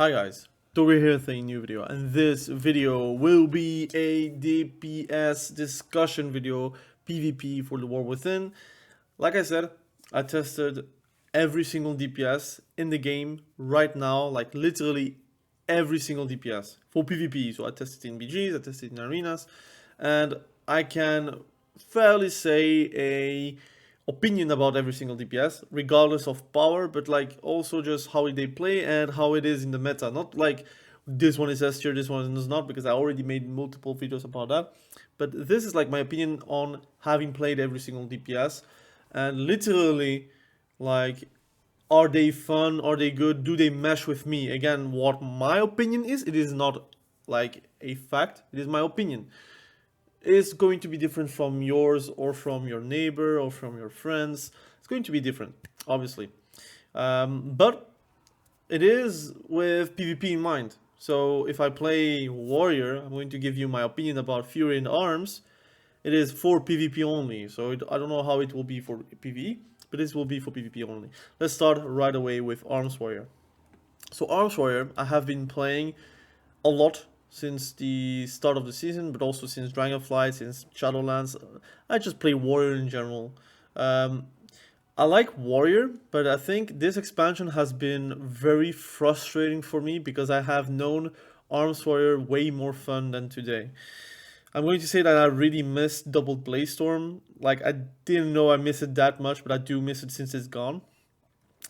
Hi guys, Toby here with a new video, and this video will be a DPS discussion video, PvP for the War Within. Like I said, I tested every single DPS in the game right now, like literally every single DPS for PvP. So I tested in BGs, I tested in arenas, and I can fairly say a opinion about every single DPS, regardless of power, but like also just how they play and how it is in the meta. Not like this one is S tier, this one is not, because I already made multiple videos about that. But this is like my opinion on having played every single DPS, and literally, like, are they fun? Are they good? Do they mesh with me? Again, what my opinion is, it is not like a fact. It is my opinion. Is going to be different from yours or from your neighbor or from your friends. It's going to be different, obviously. But it is with PvP in mind. So if I play Warrior, I'm going to give you my opinion about Fury and Arms. It is for PvP only. So I don't know how it will be for PvE, but this will be for PvP only. Let's start right away with Arms Warrior. So Arms Warrior, I have been playing a lot since the start of the season, but also since Dragonflight, since Shadowlands. I just play Warrior in general. I like Warrior, but I think this expansion has been very frustrating for me because I have known Arms Warrior way more fun than today. I'm going to say that I really missed Double Blaze-Storm. Like, I didn't know I miss it that much, but I do miss it since it's gone.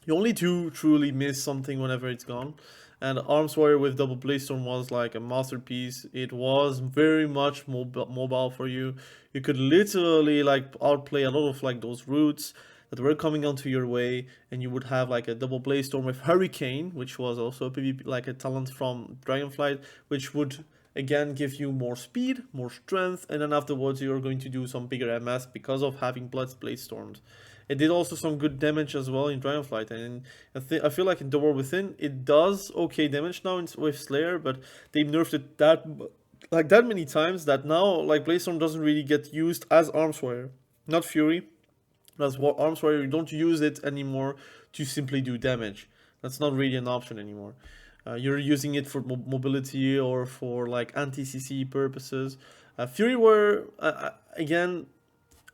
You only do truly miss something whenever it's gone. And Arms Warrior with Double Blaze-Storm was like a masterpiece. It was very much mobile for you. You could literally like outplay a lot of like those roots that were coming onto your way, and you would have like a Double Blaze-Storm with Hurricane, which was also a PvP, like a talent from Dragonflight, which would again give you more speed, more strength, and then afterwards you're going to do some bigger MS because of having Blaze-Storms. It did also some good damage as well in Dragonflight, and I feel like in the War Within it does okay damage now with Slayer, but they nerfed it that many times that now like Blaze-Storm doesn't really get used as Arms Warrior, not Fury. As Arms Warrior, you don't use it anymore to simply do damage. That's not really an option anymore. You're using it for mobility or for like anti-CC purposes. Fury Warrior, again,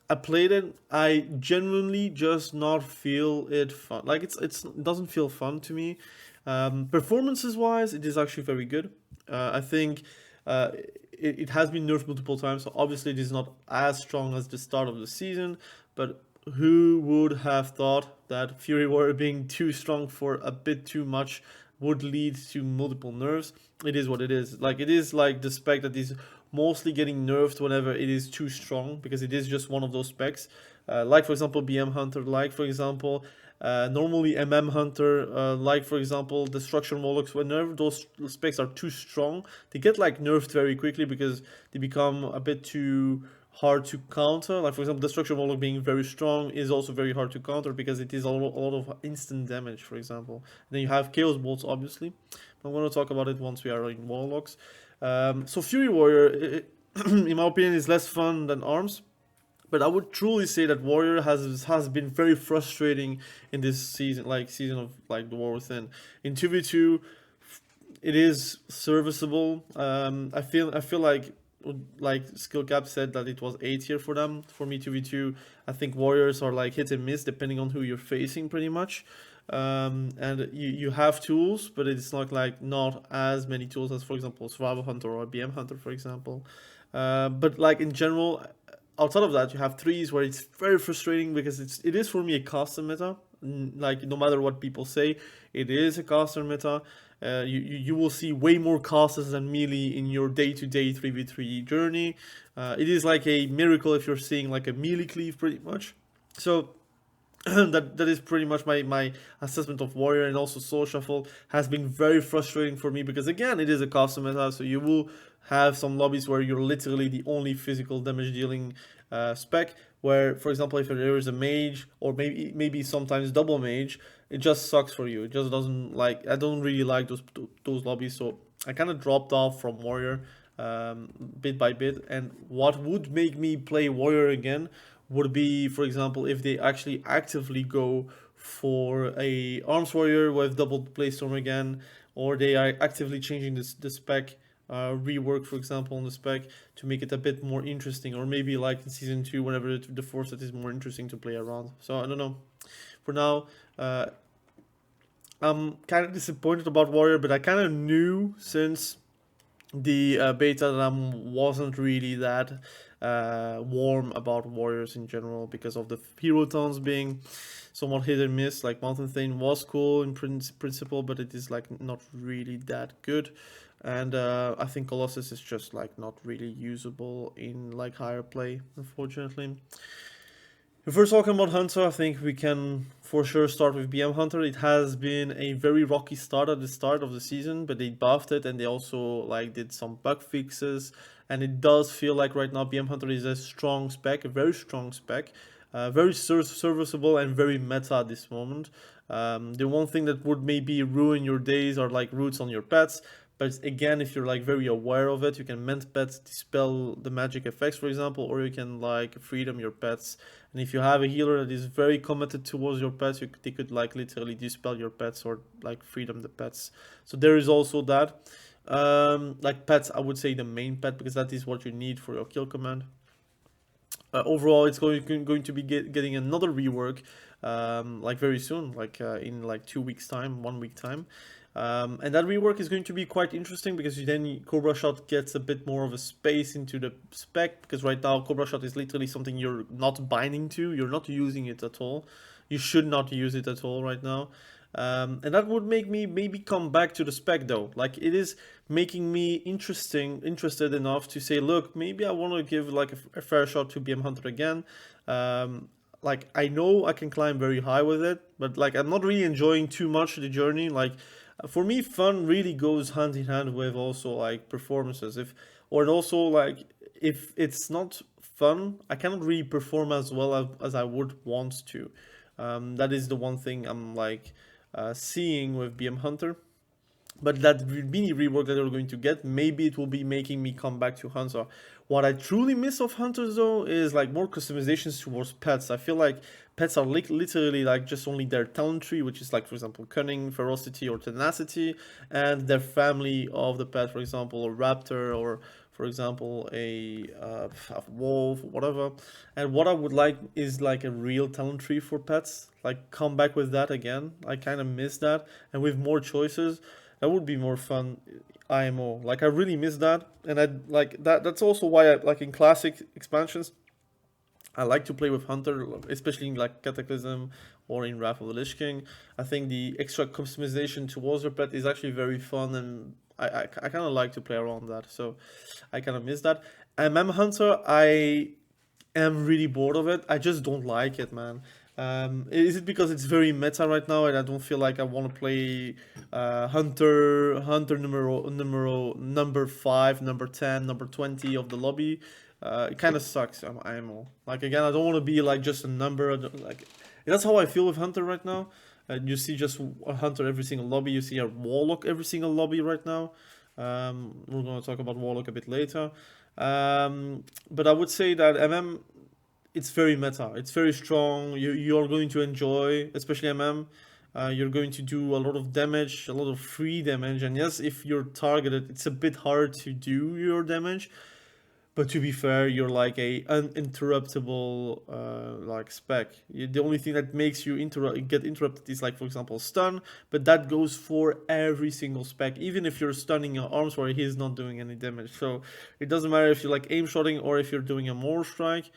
I played it. I genuinely just not feel it fun. Like it doesn't feel fun to me. Performances wise, it is actually very good. I think it has been nerfed multiple times. So obviously, it is not as strong as the start of the season. But who would have thought that Fury Warrior being too strong for a bit too much would lead to multiple nerfs? It is what it is. Like it is like the spec that is mostly getting nerfed whenever it is too strong, because it is just one of those specs. Like for example BM Hunter, like for example normally Hunter, like for example Destruction Warlocks. Whenever those specs are too strong, they get like nerfed very quickly because they become a bit too hard to counter. Like for example Destruction Warlock being very strong is also very hard to counter because it is a lot of instant damage, for example. And then you have Chaos Bolts, obviously. I'm going to talk about it once we are in Warlocks. So Fury Warrior, in my opinion, is less fun than Arms, but I would truly say that Warrior has been very frustrating in this season, of like the War Within. In 2v2, it is serviceable. I feel like Skill Cap said that it was A tier for them. For me, 2v2, I think Warriors are like hit and miss depending on who you're facing, pretty much. And you have tools, but it's not as many tools as, for example, Survival Hunter or BM Hunter, for example. But like in general, outside of that, you have threes where it's very frustrating because it is for me a caster meta. Like no matter what people say, it is a caster meta. You will see way more casters than melee in your day-to-day 3v3 journey. It is like a miracle if you're seeing like a melee cleave, pretty much. So that is pretty much my assessment of Warrior. And also Soul Shuffle has been very frustrating for me because again it is a custom meta, so you will have some lobbies where you're literally the only physical damage dealing spec, where for example if there is a mage or maybe sometimes double mage, it just sucks for you. It just doesn't like, I don't really like those lobbies, so I kind of dropped off from Warrior bit by bit. And what would make me play Warrior again would be, for example, if they actually actively go for a Arms Warrior with Double Blaze-Storm again, or they are actively changing the spec, rework, for example, on the spec to make it a bit more interesting, or maybe like in season 2, whenever the force set is more interesting to play around. So I don't know. For now, I'm kind of disappointed about Warrior, but I kind of knew since the beta that I wasn't really that warm about Warriors in general because of the hero towns being somewhat hit and miss. Like Mountain Thane was cool in principle, but it is like not really that good. And I think Colossus is just like not really usable in like higher play, unfortunately. If we're talking about Hunter, I think we can for sure start with BM Hunter. It has been a very rocky start at the start of the season, but they buffed it and they also like did some bug fixes. And it does feel like right now BM Hunter is a strong spec, a very strong spec, very serviceable and very meta at this moment. The one thing that would maybe ruin your days are like roots on your pets. But again, if you're like very aware of it, you can mend pets, dispel the magic effects, for example, or you can like freedom your pets. And if you have a healer that is very committed towards your pets, they could like literally dispel your pets or like freedom the pets. So there is also that. Like pets, I would say the main pet because that is what you need for your kill command. Overall, it's going to be getting another rework, like very soon, like in like 2 weeks time, 1 week time. And that rework is going to be quite interesting because then Cobra Shot gets a bit more of a space into the spec, because right now Cobra Shot is literally something you're not binding to, you're not using it at all. You should not use it at all right now. And that would make me maybe come back to the spec though. Like it is making me interested enough to say, look, maybe I want to give like a fair shot to BM Hunter again. Like I know I can climb very high with it, but like I'm not really enjoying too much the journey. Like for me, fun really goes hand in hand with also like performances. And also like if it's not fun, I cannot really perform as well as I would want to. That is the one thing I'm like seeing with BM Hunter. But that mini rework that they're going to get, maybe it will be making me come back to Hunter. What I truly miss of Hunters though is like more customizations towards pets. I feel like pets are literally like just only their talent tree, which is like for example cunning, ferocity, or tenacity, and their family of the pet, for example a raptor or for example a wolf, whatever. And what I would like is like a real talent tree for pets. Like come back with that again. I kind of miss that, and with more choices. That would be more fun IMO. Like I really miss that, and I like that. That's also why I like in classic expansions. I like to play with Hunter, especially in like Cataclysm or in Wrath of the Lich King. I think the extra customization towards your pet is actually very fun, and I kind of like to play around that. So I kind of miss that. MM Hunter, I am really bored of it. I just don't like it, man. Is it because it's very meta right now and I don't feel like I want to play Hunter number 5, number 10, number 20 of the lobby? It kind of sucks. I'm all like again, I don't want to be like just a number. Like that's how I feel with Hunter right now. You see just a Hunter every single lobby. You see a Warlock every single lobby right now. We're gonna talk about Warlock a bit later. But I would say that MM, it's very meta. It's very strong. You're going to enjoy, especially MM. You're going to do a lot of damage, a lot of free damage. And yes, if you're targeted, it's a bit hard to do your damage. But to be fair, you're like a uninterruptible like spec. The only thing that makes you get interrupted is like, for example, stun. But that goes for every single spec, even if you're stunning your arms where he's not doing any damage. So it doesn't matter if you're like aim shotting or if you're doing a more strike.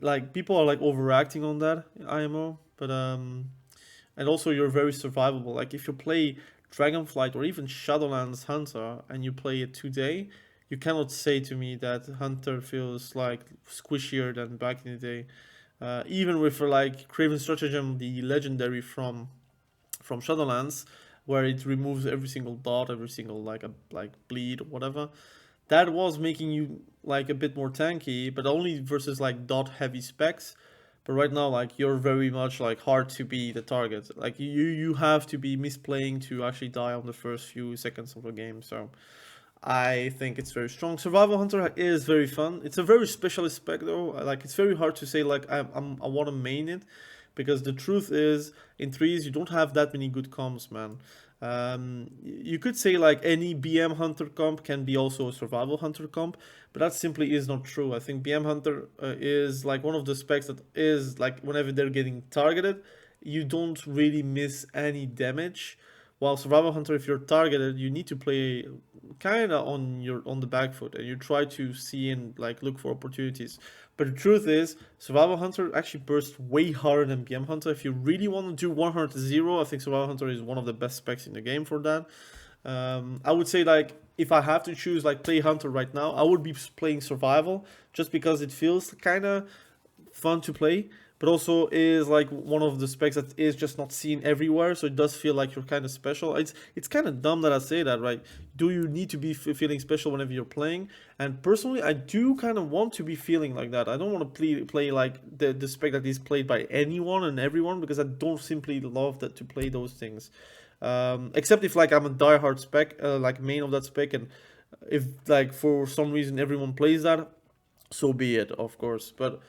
Like people are like overacting on that IMO, but and also you're very survivable. Like if you play Dragonflight or even Shadowlands Hunter and you play it today, you cannot say to me that Hunter feels like squishier than back in the day. Even with like Craven Stratagem, the legendary from Shadowlands, where it removes every single dot, every single like bleed or whatever. That was making you like a bit more tanky, but only versus like dot heavy specs. But right now, like you're very much like hard to be the target. Like you have to be misplaying to actually die on the first few seconds of the game. So I think it's very strong. Survival Hunter is very fun. It's a very specialist spec though. Like it's very hard to say like I want to main it, because the truth is in threes you don't have that many good comms, man. You could say like any BM hunter comp can be also a survival hunter comp, but that simply is not true. I think BM hunter is like one of the specs that is like whenever they're getting targeted, you don't really miss any damage. While survival hunter, if you're targeted, you need to play kind of on the back foot, and you try to see and like look for opportunities. But the truth is, survival hunter actually bursts way harder than BM hunter. If you really want to do 100 to 0, I think survival hunter is one of the best specs in the game for that. I would say like if I have to choose like play hunter right now, I would be playing survival just because it feels kind of fun to play, but also is like one of the specs that is just not seen everywhere, so it does feel like you're kind of special. It's kind of dumb that I say that, right? Do you need to be feeling special whenever you're playing? And personally, I do kind of want to be feeling like that. I don't want to play like the spec that is played by anyone and everyone, because I don't simply love that to play those things. Except if like I'm a diehard spec, like main of that spec, and if like for some reason everyone plays that, so be it, of course. But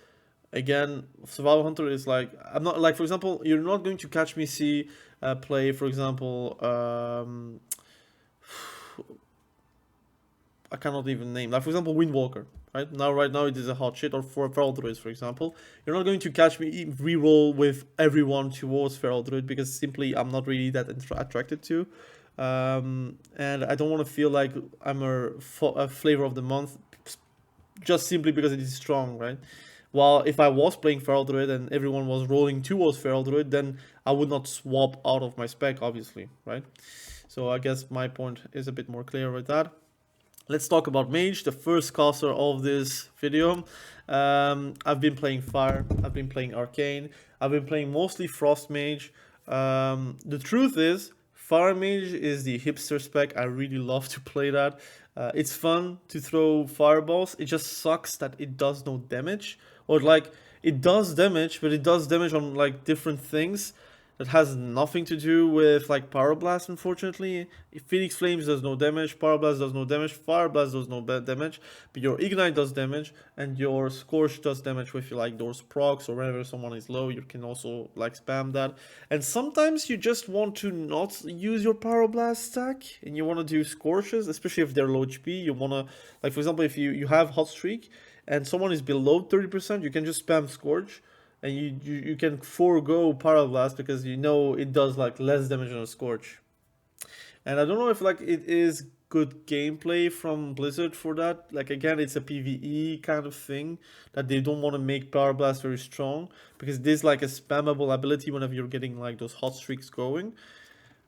again, survival hunter is like, I'm not like, for example, you're not going to catch me play, for example, I cannot even name, like for example windwalker, right now it is a hot shit, or for feral druids, for example. You're not going to catch me reroll with everyone towards feral druid, because simply I'm not really that attracted to, and I don't want to feel like I'm a flavor of the month just simply because it is strong, right? While if I was playing Feral Druid and everyone was rolling towards Feral Druid, then I would not swap out of my spec, obviously, right? So I guess my point is a bit more clear with that. Let's talk about Mage, the first caster of this video. I've been playing Fire, I've been playing Arcane, I've been playing mostly Frost Mage. The truth is, Fire Mage is the hipster spec. I really love to play that. It's fun to throw fireballs. It just sucks that it does no damage. Or like, it does damage, but it does damage on like different things that has nothing to do with like Pyroblast, unfortunately. If Phoenix Flames does no damage, Pyroblast does no damage, Fireblast does no damage, but your Ignite does damage, and your Scorch does damage with like those procs, or whenever someone is low, you can also like spam that. And sometimes you just want to not use your Pyroblast stack, and you want to do Scorches, especially if they're low HP. You want to, like for example, if you have Hot Streak, and someone is below 30%, you can just spam Scorch, and you can forego Pyroblast because you know it does like less damage than a Scorch. And I don't know if like it is good gameplay from Blizzard for that. Like again, it's a PvE kind of thing that they don't want to make Pyroblast very strong, because it is like a spammable ability whenever you're getting like those hot streaks going.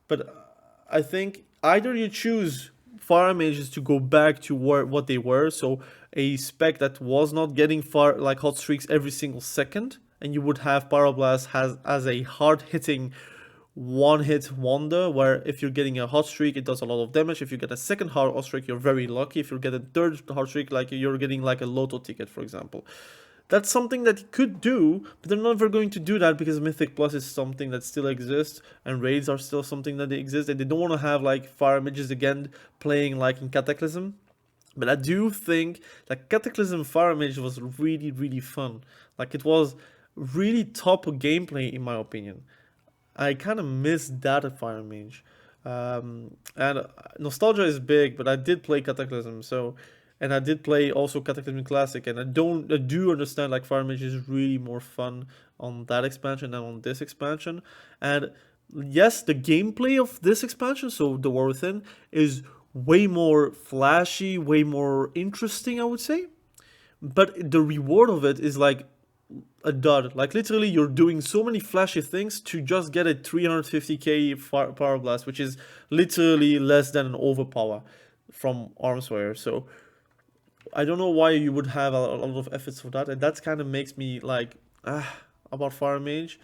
But I think either you choose Fire Mages to go back to what they were, so a spec that was not getting like hot streaks every single second, and you would have Pyroblast as a hard-hitting one-hit wonder, where if you're getting a hot streak, it does a lot of damage. If you get a second hot streak, you're very lucky. If you get a third hot streak, like you're getting like a lotto ticket, for example. That's something that you could do, but they're never going to do that because Mythic Plus is something that still exists, and raids are still something that they exist, and they don't want to have like Fire Mages again playing like in Cataclysm. But I do think that Cataclysm Fire Mage was really, really fun. Like it was really top gameplay in my opinion. I kind of miss that at Fire Mage. And nostalgia is big, but I did play Cataclysm, so, and I did play also Cataclysm Classic, and I do understand like Fire Mage is really more fun on that expansion than on this expansion. And yes, the gameplay of this expansion, so the War Within, is way more flashy, way more interesting, I would say. But the reward of it is like a dud. Like literally you're doing so many flashy things to just get a 350k power blast, which is literally less than an overpower from Armsware. So I don't know why you would have a lot of efforts for that, and that kind of makes me like about Fire Mage.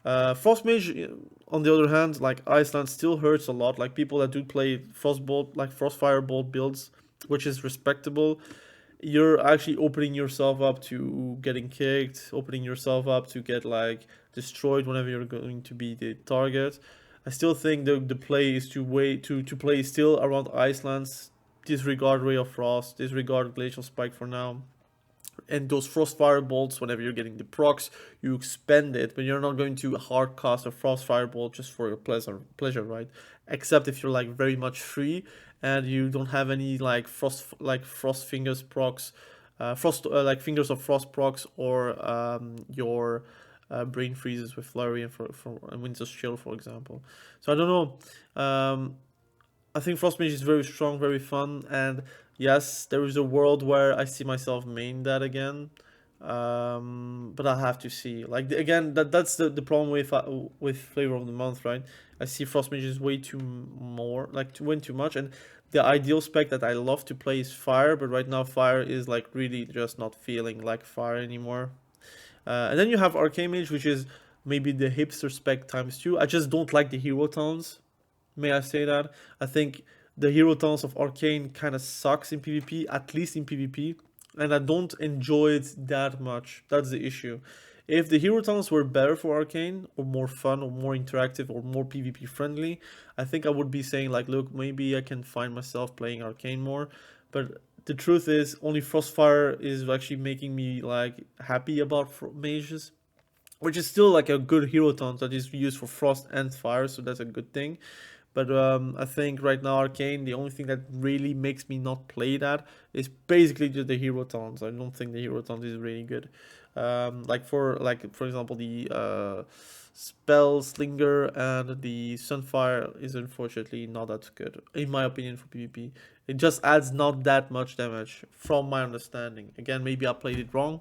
Frost Mage, on the other hand, like Iceland still hurts a lot. Like people that do play Frostbolt, like Frostfire Bolt builds, which is respectable, you're actually opening yourself up to getting kicked, opening yourself up to get like destroyed whenever you're going to be the target. I still think the play is to play still around Icelands, disregard Ray of Frost, disregard Glacial Spike for now. And those Frostfire bolts, whenever you're getting the procs, you expend it, but you're not going to hard cast a Frostfire bolt just for your pleasure, right? Except if you're like very much free and you don't have any like frost fingers procs, like fingers of frost procs, or your brain freezes with flurry and Winter's Chill, for example. So I don't know. I think Frost Mage is very strong, very fun, and yes, there is a world where I see myself main that again. But I have to see. Like again, that's the problem with Flavor of the Month, right? I see Frost Mage is way too more, like to win too much, and the ideal spec that I love to play is Fire, but right now Fire is like really just not feeling like Fire anymore. And then you have Arcane Mage, which is maybe the hipster spec times 2. I just don't like the hero towns. May I say that? I think the hero towns of Arcane kind of sucks in PvP, at least in PvP, and I don't enjoy it that much. That's the issue. If the hero towns were better for Arcane, or more fun, or more interactive, or more PvP friendly, I think I would be saying like, look, maybe I can find myself playing Arcane more. But the truth is, only Frostfire is actually making me like happy about mages, which is still like a good hero taunt that is used for Frost and Fire, so that's a good thing. But I think right now Arcane, the only thing that really makes me not play that is basically just the hero taunts. I don't think the hero taunt is really good. Like for example, the spell slinger and the sunfire is unfortunately not that good in my opinion for PvP. It just adds not that much damage from my understanding. Again, maybe I played it wrong.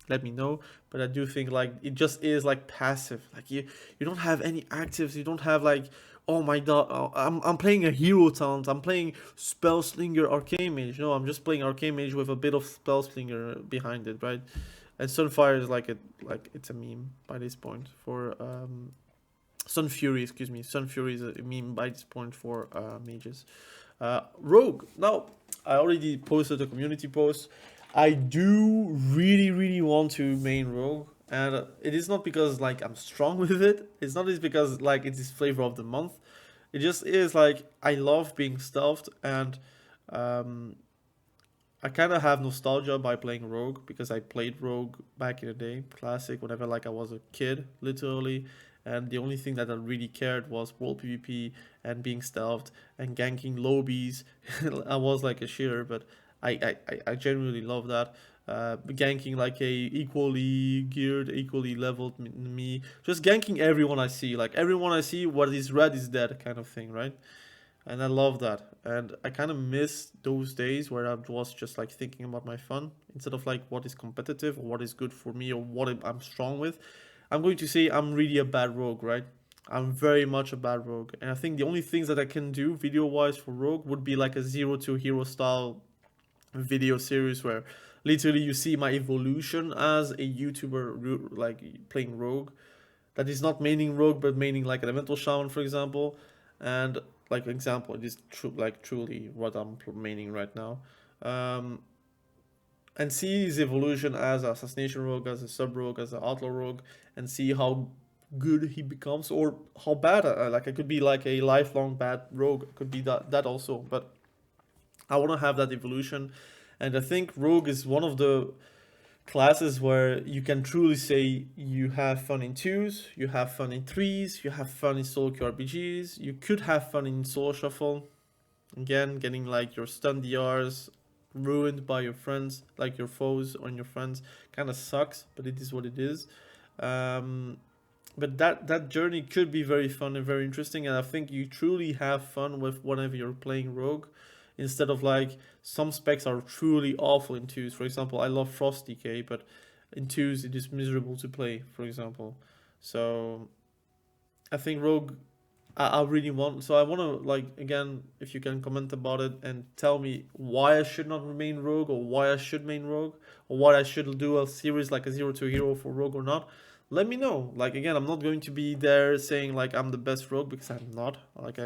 Let me know, but I do think like it just is like passive. Like you don't have any actives. You don't have like, oh my god, I'm playing a hero taunt. I'm playing spell slinger Arcane Mage. No, I'm just playing Arcane Mage with a bit of spell slinger behind it, right? And Sunfire is like it's a meme by this point for Sun Fury. Excuse me, Sun Fury is a meme by this point for mages. Rogue. Now I already posted a community post. I do really want to main Rogue, and it is not because like I'm strong with it. It's not just because like it is Flavor of the Month. It just is like I love being stealthed, and I kind of have nostalgia by playing Rogue because I played Rogue back in the day, classic, whenever like I was a kid, literally. And the only thing that I really cared was world PvP and being stealthed and ganking lobbies. I was like a shearer, but I genuinely love that. Ganking like a equally geared, equally leveled me. Just ganking everyone I see. Like everyone I see, what is red is dead kind of thing, right? And I love that. And I kind of miss those days where I was just like thinking about my fun instead of like what is competitive or what is good for me or what I'm strong with. I'm going to say I'm really a bad rogue, right? I'm very much a bad rogue. And I think the only things that I can do video-wise for rogue would be like a 0-2 hero style video series where literally you see my evolution as a YouTuber like playing rogue. That is not maining rogue, but maining like an elemental shaman, for example. And like example, it is truly what I'm maining right now. And see his evolution as an assassination rogue, as a sub rogue, as an outlaw rogue, and see how good he becomes or how bad. Like I could be like a lifelong bad rogue. It could be that also, but I want to have that evolution, and I think rogue is one of the classes where you can truly say you have fun in 2s, you have fun in 3s, you have fun in solo queue RPGs, you could have fun in solo shuffle. Again, getting like your stun DRs ruined by your friends, like your foes or your friends, kind of sucks, but it is what it is. But that journey could be very fun and very interesting, and I think you truly have fun with whenever you're playing rogue, instead of like some specs are truly awful in 2s. For example, I love Frost DK, but in 2s it is miserable to play, for example. So I think rogue I really want, so I want to like, again, if you can comment about it and tell me why I should not remain rogue, or why I should main rogue, or why I should do a series like a 0-2 hero for rogue or not. Let me know. Like again, I'm not going to be there saying like I'm the best rogue, because I'm not. Like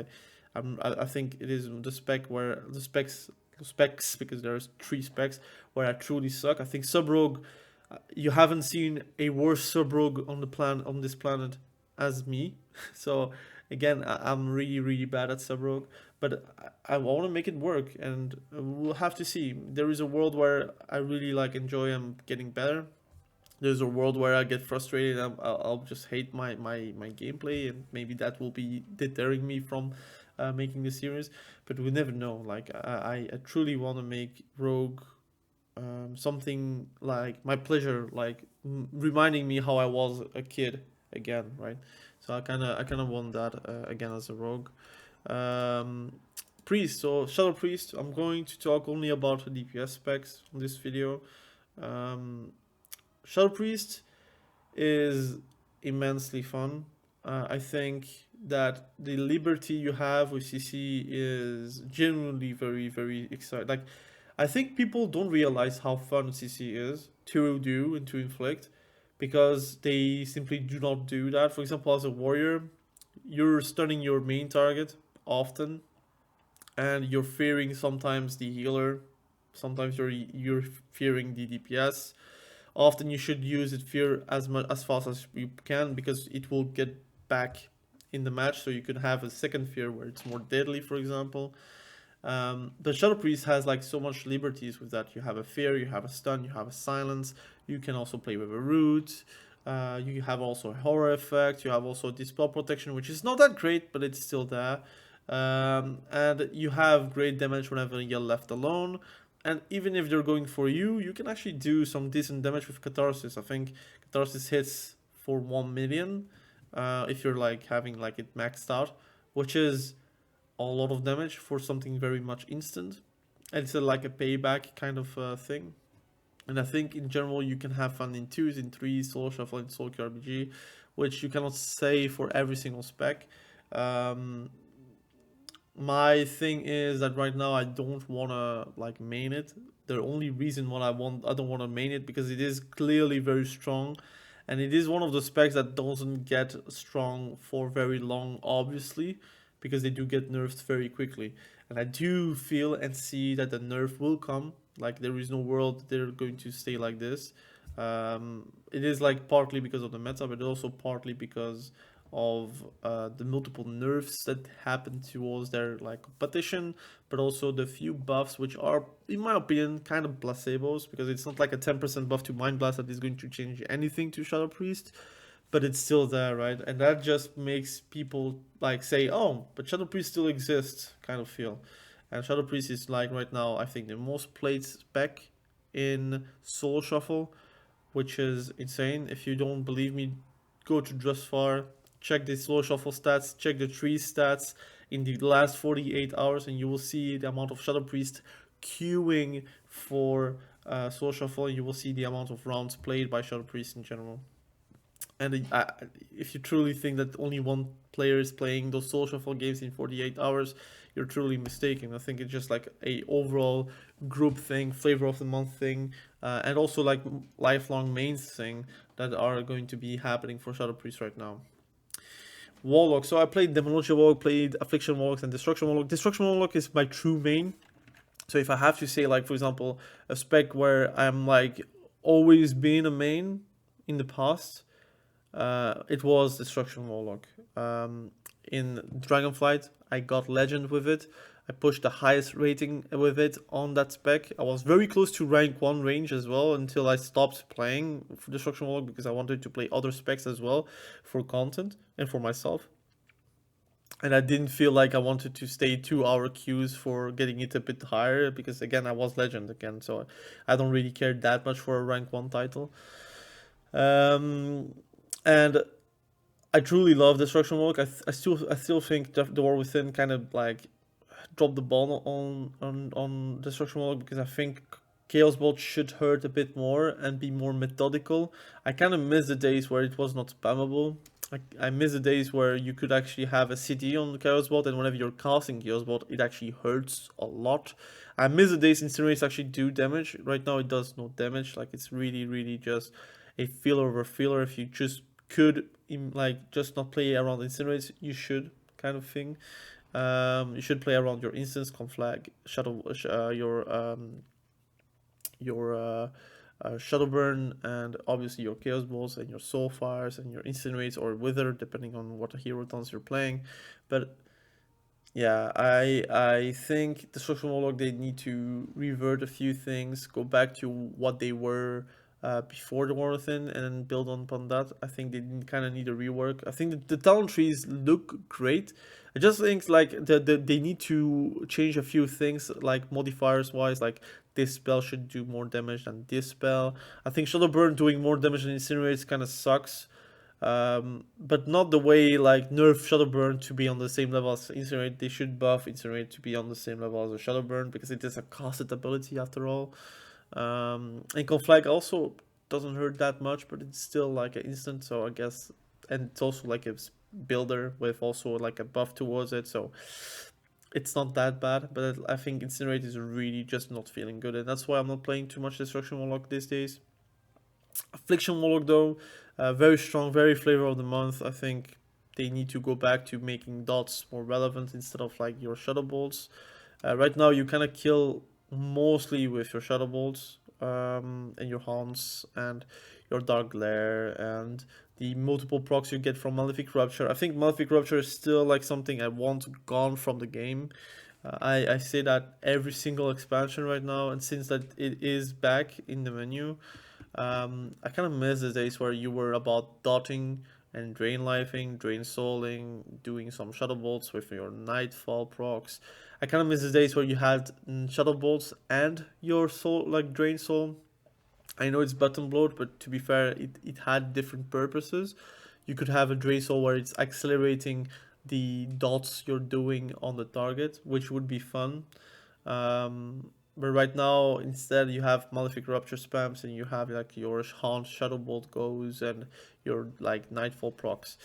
I think it is the spec where the specs, because there's 3 specs where I truly suck. I think sub rogue, you haven't seen a worse sub rogue on this planet as me. So again, I'm really bad at sub rogue, but I want to make it work, and we'll have to see. There is a world where I really like enjoy and getting better. There's a world where I get frustrated and I'll just hate my gameplay, and maybe that will be deterring me from making the series. But we never know. Like I truly want to make Rogue something like my pleasure, like reminding me how I was a kid again, right? So I kind of want that again as a Rogue. Um, Priest, so Shadow Priest. I'm going to talk only about the DPS specs in this video. Um, Shadow Priest is immensely fun. I think that the liberty you have with CC is genuinely very exciting. Like, I think people don't realize how fun CC is to do and to inflict because they simply do not do that. For example, as a warrior, you're stunning your main target often, and you're fearing sometimes the healer, sometimes you're fearing the DPS. Often you should use it fear as fast as you can because it will get back in the match. So you could have a second fear where it's more deadly, for example. But Shadow Priest has like so much liberties with that. You have a fear, you have a stun, you have a silence. You can also play with a root. You have also a horror effect. You have also dispel protection, which is not that great, but it's still there. And you have great damage whenever you're left alone. And even if they're going for you, you can actually do some decent damage with Catharsis. I think Catharsis hits for 1 million if you're like having like it maxed out, which is a lot of damage for something very much instant. And it's like a payback kind of thing. And I think in general you can have fun in 2s, in 3s, solo shuffle, and solo RPG, which you cannot say for every single spec. My thing is that right now I don't wanna like main it. The only reason why I don't wanna main it because it is clearly very strong, and it is one of the specs that doesn't get strong for very long, obviously, because they do get nerfed very quickly. And I do feel and see that the nerf will come. Like there is no world they're going to stay like this. It is like partly because of the meta, but also partly because of the multiple nerfs that happen towards their like competition, but also the few buffs which are, in my opinion, kind of placebos, because it's not like a 10% buff to Mind Blast that is going to change anything to Shadow Priest, but it's still there, right? And that just makes people like say, oh, but Shadow Priest still exists, kind of feel. And Shadow Priest is like right now, I think, the most played spec in Solo Shuffle, which is insane. If you don't believe me, go to Justfar, check the Solo Shuffle stats, check the tree stats in the last 48 hours, and you will see the amount of Shadow Priest queuing for Solo Shuffle, and you will see the amount of rounds played by Shadow Priest in general. And if you truly think that only one player is playing those Solo Shuffle games in 48 hours, you're truly mistaken. I think it's just like a overall group thing, flavor of the month thing, and also like lifelong mains thing that are going to be happening for Shadow Priest right now. Warlock. So I played Demonology Warlock, played Affliction Warlock, and Destruction Warlock. Destruction Warlock is my true main. So if I have to say, like, for example, a spec where I'm like always been a main in the past, it was Destruction Warlock. In Dragonflight, I got Legend with it. I pushed the highest rating with it on that spec. I was very close to rank 1 range as well until I stopped playing for Destruction Warlock because I wanted to play other specs as well for content and for myself. And I didn't feel like I wanted to stay 2-hour queues for getting it a bit higher because, again, I was Legend again. So I don't really care that much for a rank 1 title. And I truly love Destruction Warlock. I still think the War Within kind of like dropped the ball on Destruction Warlock because I think Chaos Bolt should hurt a bit more and be more methodical. I kind of miss the days where it was not spammable. I miss the days where you could actually have a CD on the Chaos Bolt, and whenever you're casting Chaos Bolt, it actually hurts a lot. I miss the days Incinerates actually do damage. Right now it does no damage. Like it's really just a filler over filler. If you just could like just not play around Incinerates, you should, kind of thing. You should play around your instance, conflag, your Shadowburn, and obviously your Chaos Balls and your Soulfires and your Incinerates or Wither, depending on what hero tons you're playing. But Yeah, I think the social Warlock, they need to revert a few things, go back to what they were before the War Within, and then build on upon that. I think they kind of need a rework. I think the talent trees look great. I just think like they need to change a few things, like modifiers wise, like this spell should do more damage than this spell. I think Shadowburn doing more damage than Incinerates kind of sucks, but not the way like nerf Shadowburn to be on the same level as Incinerate. They should buff Incinerate to be on the same level as a Shadowburn because it is a casted ability after all. And Conflag also doesn't hurt that much, but it's still like an instant. So I guess, and it's also like a builder with also like a buff towards it. So it's not that bad. But I think Incinerate is really just not feeling good, and that's why I'm not playing too much Destruction Warlock these days. Affliction Warlock though, very strong, very flavor of the month. I think they need to go back to making dots more relevant instead of like your shadow bolts. Right now you kind of kill mostly with your shadow bolts and your haunts and your dark glare and the multiple procs you get from Malefic Rupture. I think Malefic Rupture is still like something I want gone from the game. I say that every single expansion right now, and since that it is back in the menu, I kind of miss the days where you were about dotting and drain lifing, drain souling, doing some shadow bolts with your nightfall procs. I kind of miss the days where you had shadow bolts and your soul, like drain soul. I know it's button bloat, but to be fair, it had different purposes. You could have a drain soul where it's accelerating the dots you're doing on the target, which would be fun. But right now, instead, you have Malefic Rupture spams and you have like your Haunt Shadow Bolt goes and your like Nightfall procs.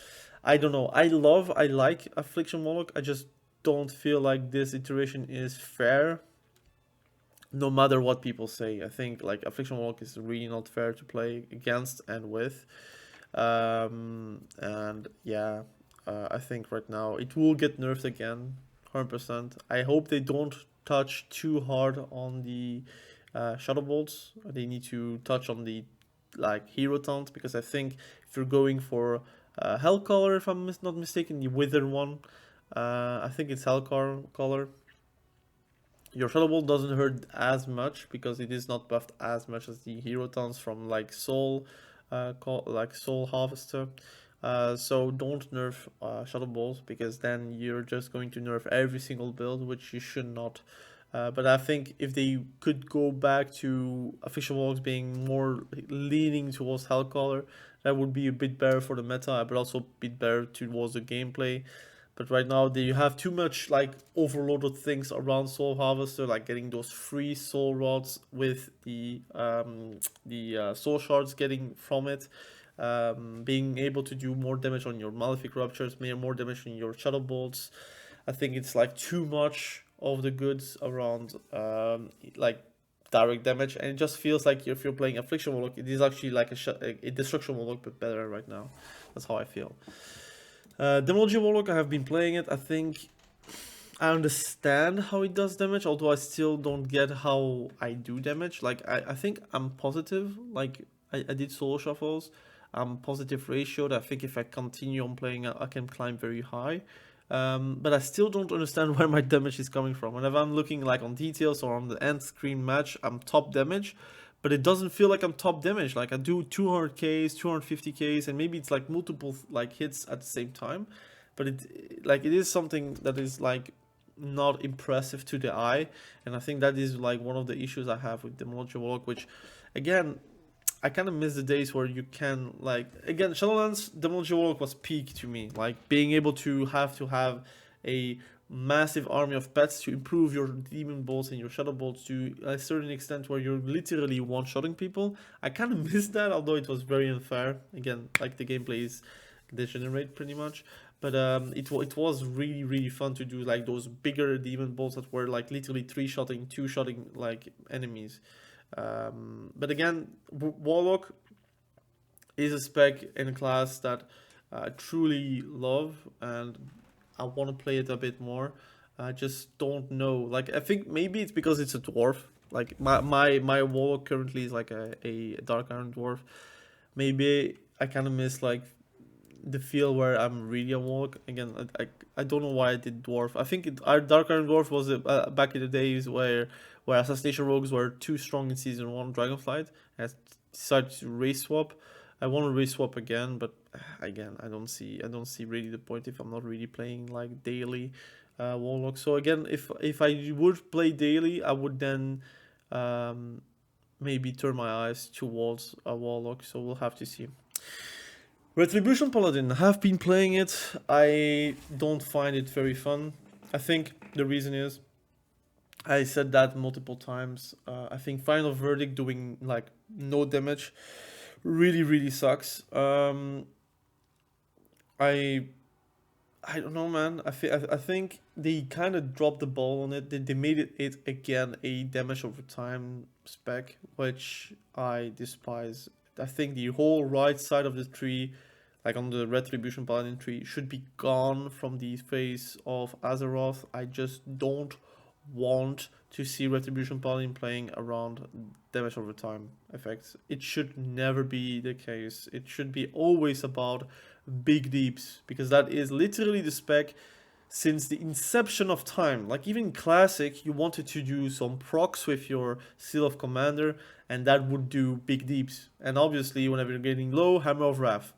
I don't know. I like Affliction Warlock. I just don't feel like this iteration is fair. No matter what people say, I think like Affliction Warlock is really not fair to play against and with. And yeah, I think right now it will get nerfed again, 100%. I hope they don't touch too hard on the shadow bolts. They need to touch on the like hero taunt because I think if you're going for Hell Color, if I'm not mistaken, the Wither one, I think it's Hell Color. Your Shadow Bolt doesn't hurt as much because it is not buffed as much as the hero taunts from like Soul, like Soul Harvester. So don't nerf Shadow Balls because then you're just going to nerf every single build, which you should not. But I think if they could go back to official walks being more leaning towards Hellcaller, that would be a bit better for the meta, but also a bit better towards the gameplay. But right now, you have too much like overloaded things around Soul Harvester, like getting those free soul rods with the soul shards getting from it, being able to do more damage on your Malefic Ruptures, more damage on your Shadow Bolts. I think it's like too much of the goods around like direct damage, and it just feels like if you're playing Affliction Warlock, it is actually like a Destruction Warlock, but better right now. That's how I feel. Demonology Warlock, I have been playing it. I think I understand how it does damage, although I still don't get how I do damage. Like, I think I'm positive. Like, I did solo shuffles. I'm positive ratioed. I think if I continue on playing, I can climb very high. But I still don't understand where my damage is coming from. Whenever I'm looking like on details or on the end screen match, I'm top damage, but it doesn't feel like I'm top damage. Like I do 200Ks, 250Ks, and maybe it's like multiple like hits at the same time. But it is something that is like not impressive to the eye, and I think that is like one of the issues I have with Demonology Warlock, which again I kind of miss the days where you can like again Shadowlands Demonology Warlock was peak to me, like being able to have a massive army of pets to improve your demon bolts and your shadow bolts to a certain extent where you're literally one-shotting people. I kind of miss that, although it was very unfair. Again, like the gameplay is degenerate pretty much, but it was really fun to do like those bigger demon bolts that were like literally three-shotting, two-shotting like enemies. But again, Warlock is a spec in a class that I truly love, and I want to play it a bit more. I just don't know. Like, I think maybe it's because it's a dwarf. Like, my Warlock currently is like a Dark Iron Dwarf. Maybe I kind of miss, like, the feel where I'm really a Warlock. Again, I don't know why I did Dwarf. I think our Dark Iron Dwarf was back in the days where assassination rogues were too strong in season 1 Dragonflight. I decided to race swap. I want to race swap again, but again, I don't see really the point if I'm not really playing like daily Warlock. So again, if I would play daily, I would then maybe turn my eyes towards a Warlock. So we'll have to see. Retribution Paladin, have been playing it. I don't find it very fun. I think the reason is, I said that multiple times. I think Final Verdict doing like no damage really sucks. I don't know, man. I think they kind of dropped the ball on it. They made it again a damage over time spec, which I despise. I think the whole right side of the tree, like on the Retribution Paladin tree, should be gone from the face of Azeroth. I just don't want to see Retribution Paladin playing around damage over time effects. It should never be the case. It should be always about big deeps, because that is literally the spec since the inception of time. Like even in Classic, you wanted to do some procs with your Seal of Commander, and that would do big deeps. And obviously, whenever you're getting low, Hammer of Wrath.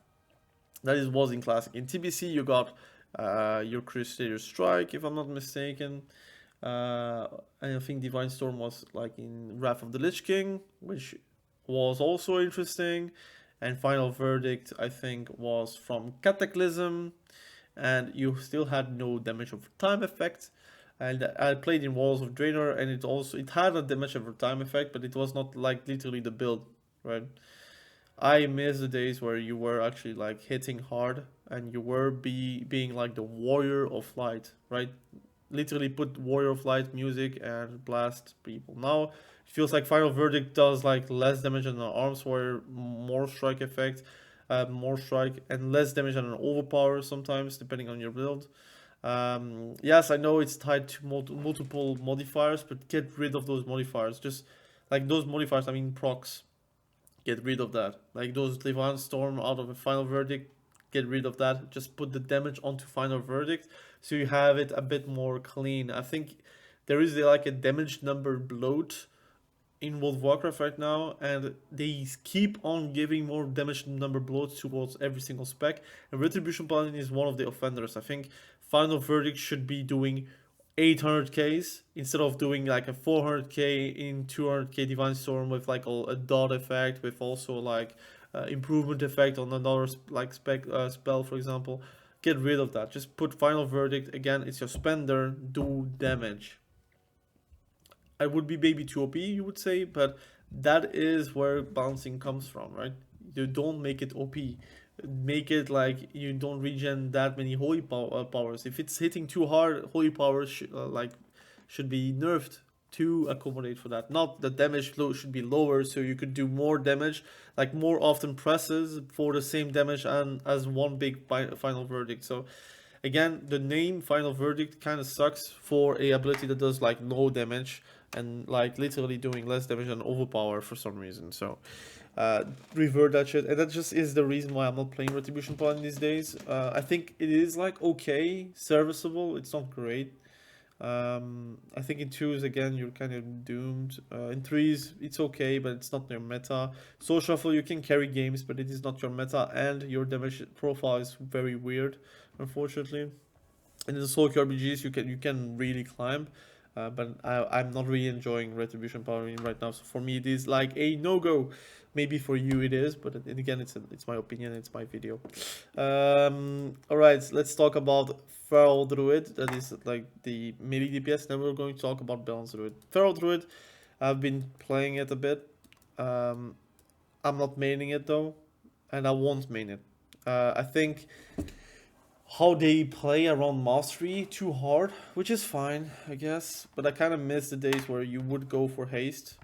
That was in Classic. In TBC, you got your Crusader Strike, if I'm not mistaken. And I think Divine Storm was like in Wrath of the Lich King, which was also interesting. And Final Verdict, I think, was from Cataclysm, and you still had no damage over time effect. And I played in Walls of Draenor, and it had a damage over time effect, but it was not like literally the build, right? I miss the days where you were actually like hitting hard, and you were being like the Warrior of Light, right? Literally put Warrior of Light music and blast people. Now it feels like Final Verdict does like less damage than an Arms Warrior, more strike effect, more strike, and less damage than an Overpower sometimes, depending on your build. Yes, I know it's tied to multiple modifiers, but get rid of those modifiers. Just like those modifiers, I mean procs. Get rid of that. Like those Divine Storm out of a Final Verdict, get rid of that. Just put the damage onto Final Verdict, so you have it a bit more clean. I think there is like a damage number bloat in World of Warcraft right now, and they keep on giving more damage number bloats towards every single spec, and Retribution Paladin is one of the offenders. I think Final Verdict should be doing 800Ks instead of doing like a 400K in 200K Divine Storm with like a dot effect, with also like improvement effect on another like spell, for example. Get rid of that. Just put Final Verdict. Again, it's your spender. Do damage. I would be maybe too OP, you would say, but that is where bouncing comes from, right? You don't make it OP. Make it like you don't regen that many holy powers. If it's hitting too hard, holy powers should be nerfed to accommodate for that. Not the damage flow should be lower, so you could do more damage, like more often presses for the same damage and as one big Final Verdict. So again, the name Final Verdict kind of sucks for a ability that does like no damage and like literally doing less damage than Overpower for some reason. So revert that shit, and that just is the reason why I'm not playing Retribution Paladin these days. I think it is like okay, serviceable. It's not great. I think in 2s again you're kind of doomed. In 3s it's okay, but it's not your meta. Soul Shuffle, you can carry games, but it is not your meta, and your damage profile is very weird, unfortunately. And in the Soul RPGs you can really climb, but I'm not really enjoying Retribution Paladin right now. So for me it is like a no-go. Maybe for you it is, but again it's my opinion, it's my video. Alright, let's talk about Feral Druid. That is like the melee DPS. Then we're going to talk about Balanced Druid. Feral Druid, I've been playing it a bit. I'm not maining it though, and I won't main it. I think how they play around mastery too hard, which is fine, I guess, but I kind of miss the days where you would go for haste.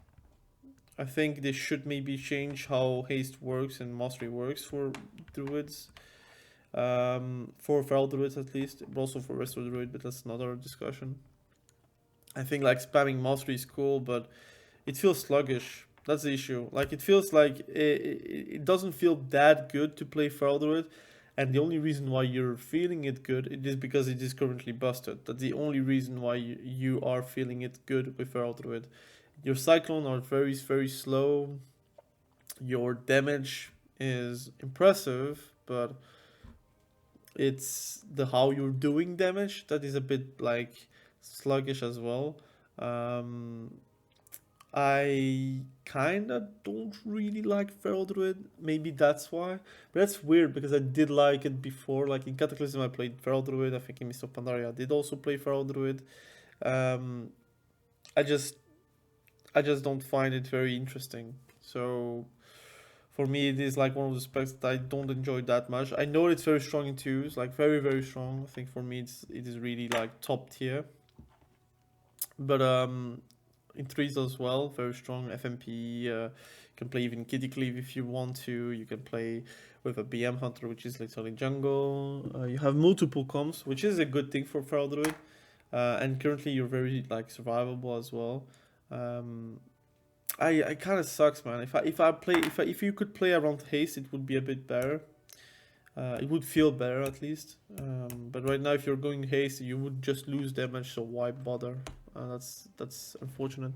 I think they should maybe change how haste works and mastery works for druids. For feral druids at least, but also for resto druid, but that's another discussion. I think like spamming mastery is cool, but it feels sluggish. That's the issue. Like it feels like it doesn't feel that good to play feral druid, and the only reason why you're feeling it good, it is because it is currently busted. That's the only reason why you are feeling it good with Feral Druid. Your cyclone are very, very slow. Your damage is impressive, but it's the how you're doing damage that is a bit like sluggish as well. I kinda don't really like Feral Druid. Maybe that's why. But that's weird because I did like it before. Like in Cataclysm, I played Feral Druid. I think in Mist of Pandaria, I did also play Feral Druid. Um, I just, I just don't find it very interesting. So for me, it is like one of the specs that I don't enjoy that much. I know it's very strong in twos, like very, very strong. I think for me, it is really like top tier. But in threes as well, very strong FMP. You can play even Kitty Cleave if you want to. You can play with a BM Hunter, which is literally jungle. You have multiple comps, which is a good thing for Feral Druid. And currently you're very like survivable as well. I kind of sucks, man. If you could play around haste, it would be a bit better. It would feel better at least. But right now, if you're going haste, you would just lose damage. So why bother? That's unfortunate.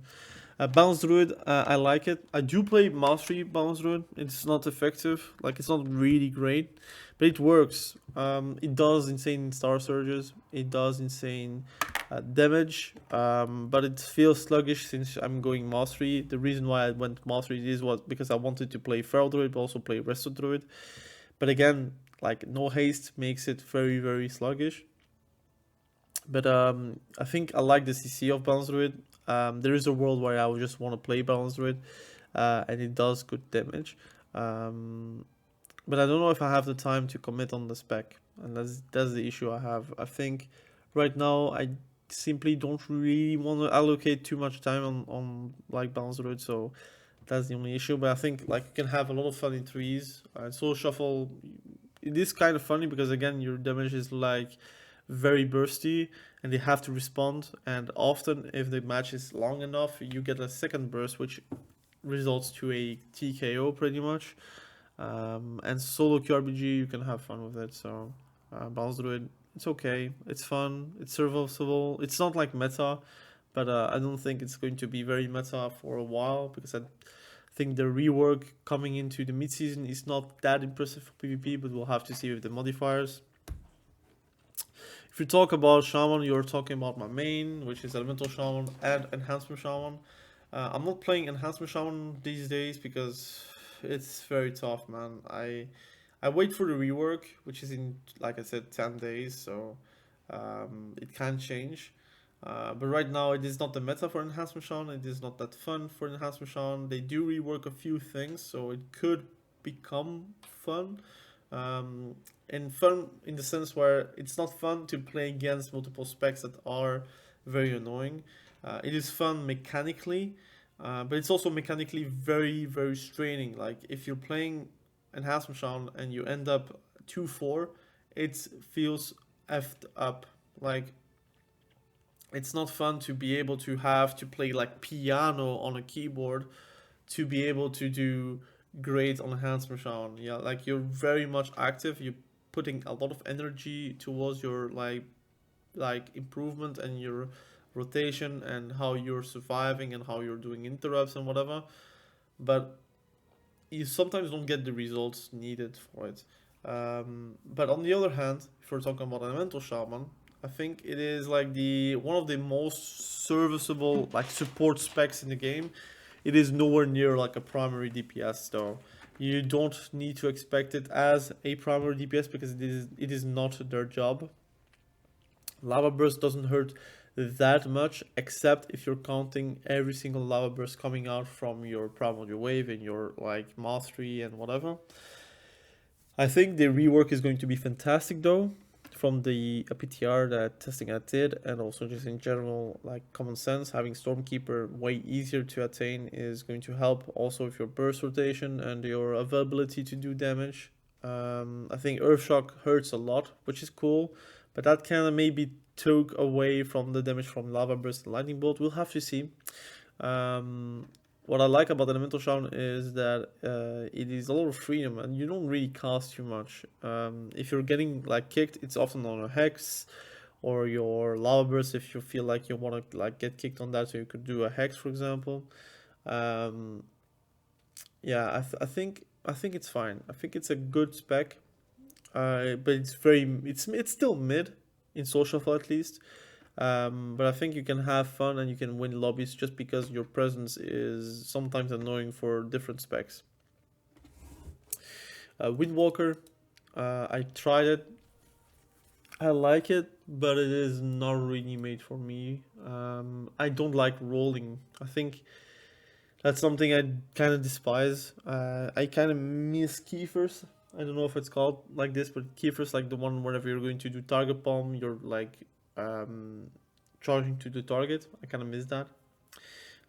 Balance Druid, I like it. I do play Mastery Balance Druid. It's not effective. Like it's not really great, but it works. It does insane star surges. It does insane damage. But it feels sluggish since I'm going Mastery. The reason why I went Mastery was because I wanted to play Feral Druid, but also play Resto Druid. But again, like no haste makes it very, very sluggish. But I think I like the CC of Balance Druid. There is a world where I would just want to play Balance Druid, and it does good damage. But I don't know if I have the time to commit on the spec, and that's the issue I have. I think right now I simply don't really want to allocate too much time on like Balance Druid, so that's the only issue. But I think like you can have a lot of fun in threes. Soul Shuffle, it is kind of funny because again your damage is like very bursty and they have to respond, and often if the match is long enough you get a second burst which results to a TKO pretty much. And solo QRBG you can have fun with it. So Balance Druid, it's okay, it's fun, it's serviceable, it's not like meta, but I don't think it's going to be very meta for a while because I think the rework coming into the mid-season is not that impressive for PvP, but we'll have to see with the modifiers. If you talk about Shaman, you're talking about my main, which is Elemental Shaman and Enhancement Shaman. I'm not playing Enhancement Shaman these days because it's very tough, man. I wait for the rework, which is in, like I said, 10 days, so it can change. But right now it is not the meta for Enhancement Shaman, it is not that fun for Enhancement Shaman. They do rework a few things, so it could become fun. And fun in the sense where it's not fun to play against multiple specs that are very annoying. It is fun mechanically, but it's also mechanically very, very straining. Like if you're playing Enhancement Shaman and you end up 2-4, it feels effed up. Like it's not fun to be able to have to play like piano on a keyboard to be able to do great on Enhancement Shaman. Yeah, like you're very much active. You're putting a lot of energy towards your like improvement and your rotation and how you're surviving and how you're doing interrupts and whatever. But you sometimes don't get the results needed for it. But on the other hand, if we're talking about Elemental Shaman, I think it is like one of the most serviceable like support specs in the game. It is nowhere near like a primary DPS though. You don't need to expect it as a primary DPS because it is not their job. Lava Burst doesn't hurt that much, except if you're counting every single Lava Burst coming out from your primary wave and your like mastery and whatever. I think the rework is going to be fantastic though, from the PTR that testing I did, and also just in general like common sense. Having Stormkeeper way easier to attain is going to help also with your burst rotation and your availability to do damage. I think Earthshock hurts a lot, which is cool, but that kind of maybe took away from the damage from Lava Burst and Lightning Bolt. We'll have to see. what I like about Elemental Shaman is that it is a lot of freedom and you don't really cost too much. If you're getting like kicked, it's often on a hex or your lava burst if you feel like you want to like get kicked on that, so you could do a hex, for example. Um, yeah, I think it's fine. I think it's a good spec, but it's still mid in social for at least. But I think you can have fun and you can win lobbies just because your presence is sometimes annoying for different specs. Windwalker, I tried it. I like it, but it is not really made for me. I don't like rolling. I think that's something I kind of despise. I kind of miss Kiefer's. I don't know if it's called like this, but Kiefer's like the one whenever you're going to do target bomb, you're like charging to the target. I kind of miss that.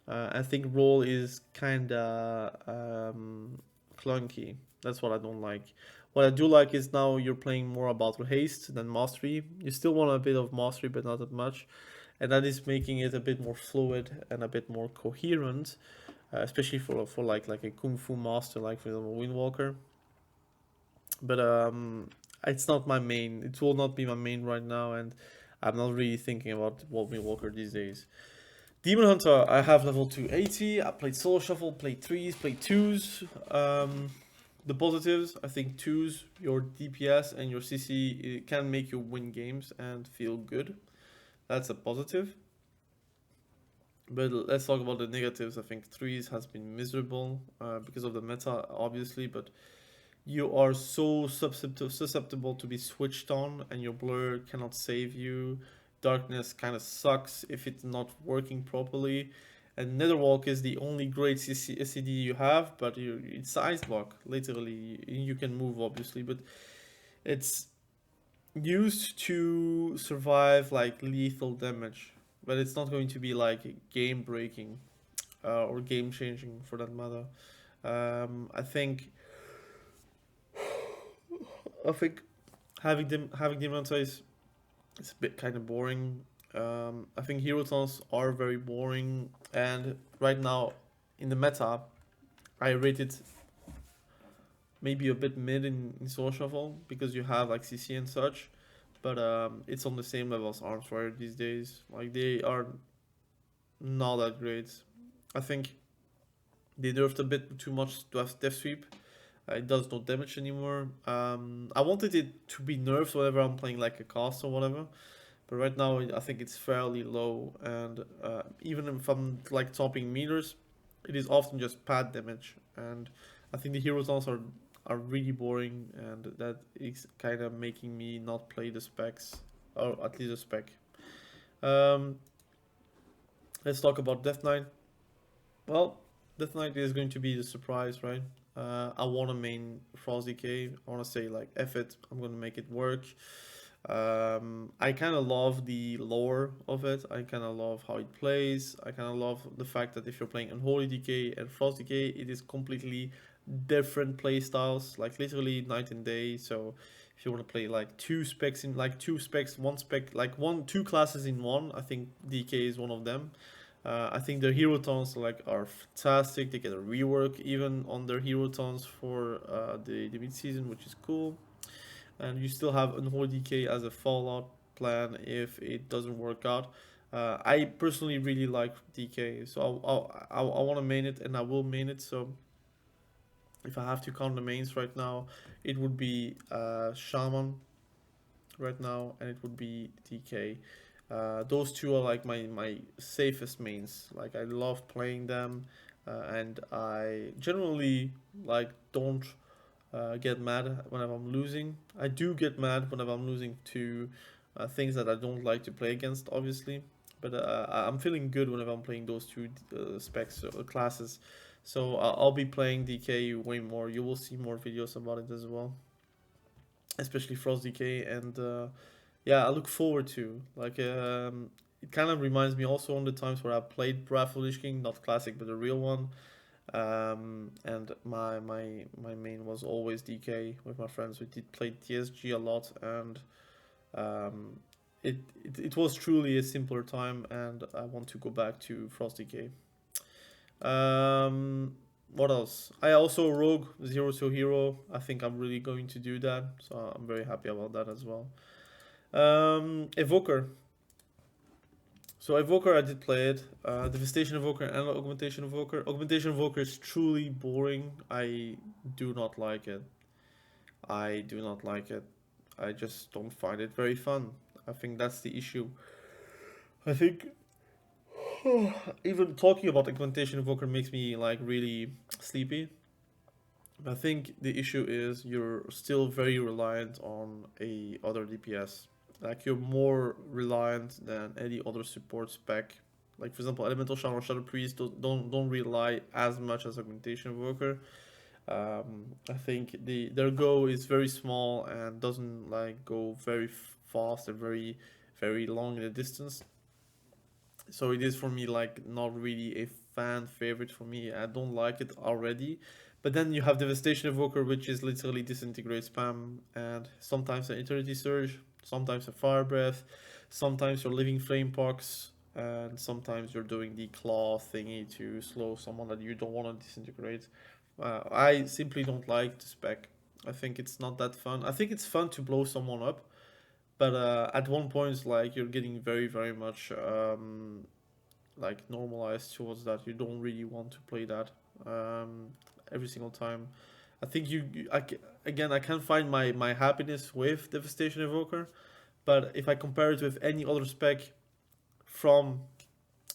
I think roll is kind of clunky. That's what I don't like. What I do like is now you're playing more about haste than mastery. You still want a bit of mastery, but not that much. And that is making it a bit more fluid and a bit more coherent, especially for like a kung fu master, like for example Windwalker. But it's not my main. It will not be my main right now, and I'm not really thinking about Windwalker these days. Demon Hunter, I have level 280. I played solo shuffle, played 3s, played 2s. The positives, I think 2s, your DPS and your CC it can make you win games and feel good. That's a positive. But let's talk about the negatives. I think 3s has been miserable because of the meta, obviously, but you are so susceptible to be switched on, and your blur cannot save you. Darkness kind of sucks if it's not working properly. And Netherwalk is the only great SCD you have, but it's ice block, literally. You can move, obviously, but it's used to survive like lethal damage. But it's not going to be like game breaking or game changing for that matter. I think having Demon Hunter is a bit kind of boring. I think hero tons are very boring, and right now in the meta, I rate it maybe a bit mid in Soul Shuffle because you have like CC and such, but it's on the same level as Arms Fire these days. Like they are not that great. I think they nerfed a bit too much to have Death Sweep. It does no damage anymore. I wanted it to be nerfed whenever I'm playing like a cast or whatever, but right now I think it's fairly low, and even if I'm like topping meters, it is often just pad damage, and I think the hero tons are really boring, and that is kind of making me not play the specs, or at least a spec. Let's talk about Death Knight. Well, Death Knight is going to be the surprise, right? I want to main Frost Decay. I want to say like F it, I'm going to make it work. I kind of love the lore of it. I kind of love how it plays. I kind of love the fact that if you're playing Unholy Decay and Frost Decay, it is completely different play styles, like literally night and day. So if you want to play like two specs, one spec, like two classes in one, I think DK is one of them. I think their hero tons are fantastic. They get a rework even on their hero tons for the mid season, which is cool. And you still have Unholy DK as a fallout plan if it doesn't work out. I personally really like DK, so I want to main it, and I will main it. So if I have to count the mains right now, it would be Shaman right now, and it would be DK. Those two are like my safest mains. Like I love playing them, and I generally like don't get mad whenever I'm losing. I do get mad whenever I'm losing to things that I don't like to play against, obviously. But I'm feeling good whenever I'm playing those two specs classes. So I'll be playing DK way more. You will see more videos about it as well, especially Frost DK. And yeah, I look forward to it. Kind of reminds me also on the times where I played Wrath of Lich King, not classic but the real one. And my main was always DK with my friends. We did play TSG a lot, and it was truly a simpler time, and I want to go back to Frost DK. What else? I also rogue 0 to hero. I think I'm really going to do that, so I'm very happy about that as well. Evoker. So Evoker, I did play it. Devastation Evoker and Augmentation Evoker. Augmentation Evoker is truly boring. I do not like it. I do not like it. I just don't find it very fun. I think that's the issue. I think even talking about Augmentation Evoker makes me like really sleepy. I think the issue is you're still very reliant on a other DPS. Like you're more reliant than any other support spec. Like for example, Elemental Shaman or Shadow Priest don't rely as much as Augmentation Worker. I think their go is very small and doesn't like go very fast and very long in the distance. So it is for me like not really a fan favorite for me. I don't like it already. But then you have Devastation Evoker, which is literally disintegrate spam, and sometimes an Eternity Surge, sometimes a Fire Breath, sometimes you're Living Flame Pox, and sometimes you're doing the claw thingy to slow someone that you don't want to disintegrate. I simply don't like the spec. I think it's not that fun. I think it's fun to blow someone up, but at one point, like you're getting very much like normalized towards that. You don't really want to play that every single time. I think again, I can't find my happiness with Devastation Evoker, but if I compare it with any other spec from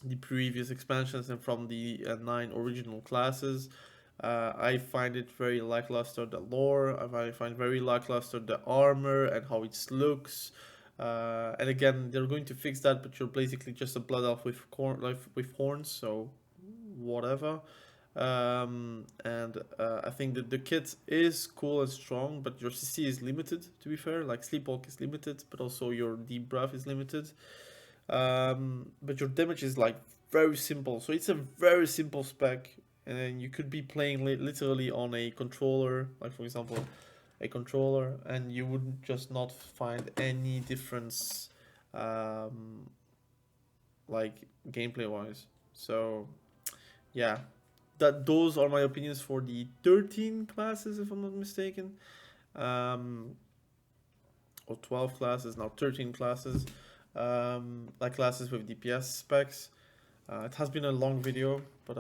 the previous expansions and from the 9 original classes, I find it very lackluster, the lore. I find very lackluster the armor and how it looks. And again, they're going to fix that, but you're basically just a blood elf with with horns, so whatever. And I think that the kit is cool and strong, but your CC is limited. To be fair, like Sleepwalk is limited, but also your debuff is limited. But your damage is like very simple, so it's a very simple spec, and you could be playing literally on a controller, like for example a controller, and you would just not find any difference like gameplay wise. So yeah, those are my opinions for the 13 classes, if I'm not mistaken. Or 12 classes, now 13 classes, like classes with DPS specs. It has been a long video, but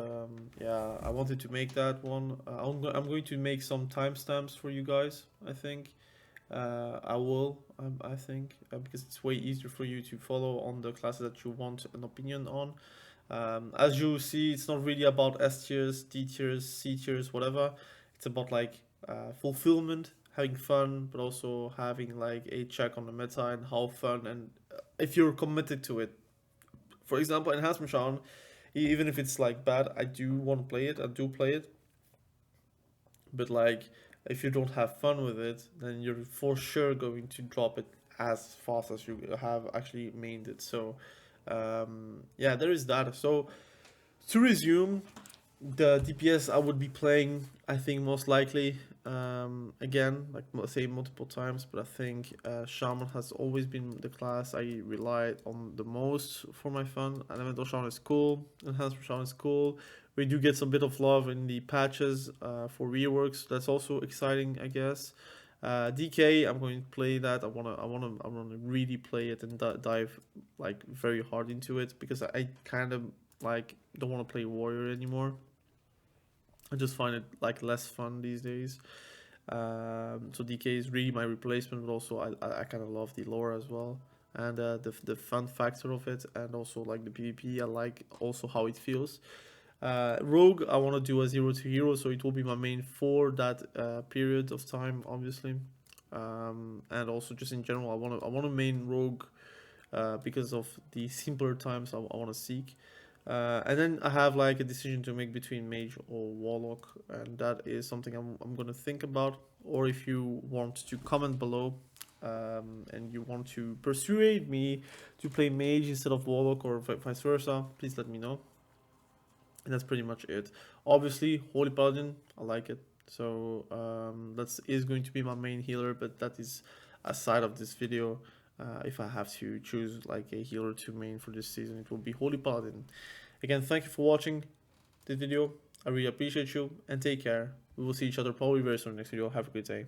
yeah, I wanted to make that one. I'm going to make some timestamps for you guys, I think. I will, I think, because it's way easier for you to follow on the classes that you want an opinion on. As you see, it's not really about S tiers, D tiers, C tiers, whatever. It's about like fulfillment, having fun, but also having like a check on the meta and how fun and if you're committed to it. For example, Enhancement Shaman, even if it's like bad, I do want to play it. I do play it, but like if you don't have fun with it, then you're for sure going to drop it as fast as you have actually mained it. So yeah, there is that. So to resume, the DPS I would be playing, I think most likely, again, like say multiple times, but I think Shaman has always been the class I relied on the most for my fun. Elemental Shaman is cool, Enhanced Shaman is cool. We do get some bit of love in the patches for reworks. That's also exciting, I guess. DK, I'm going to play that. I wanna really play it and dive like very hard into it, because I kind of like don't want to play warrior anymore. I just find it like less fun these days. So DK is really my replacement, but also I kind of love the lore as well, and the fun factor of it, and also like the PvP. I like also how it feels. Rogue, I want to do a 0 to hero, so it will be my main for that period of time, obviously. And also just in general, I want to main Rogue because of the simpler times I want to seek. And then I have like a decision to make between Mage or Warlock, and that is something I'm going to think about. Or if you want to comment below and you want to persuade me to play Mage instead of Warlock or vice versa, please let me know. And that's pretty much it. Obviously, Holy Paladin, I like it. So that is going to be my main healer, but that is aside of this video. If I have to choose like a healer to main for this season, it will be Holy Paladin. Again, thank you for watching. this video. I really appreciate you and take care. We will see each other probably very soon in the next video. Have a great day.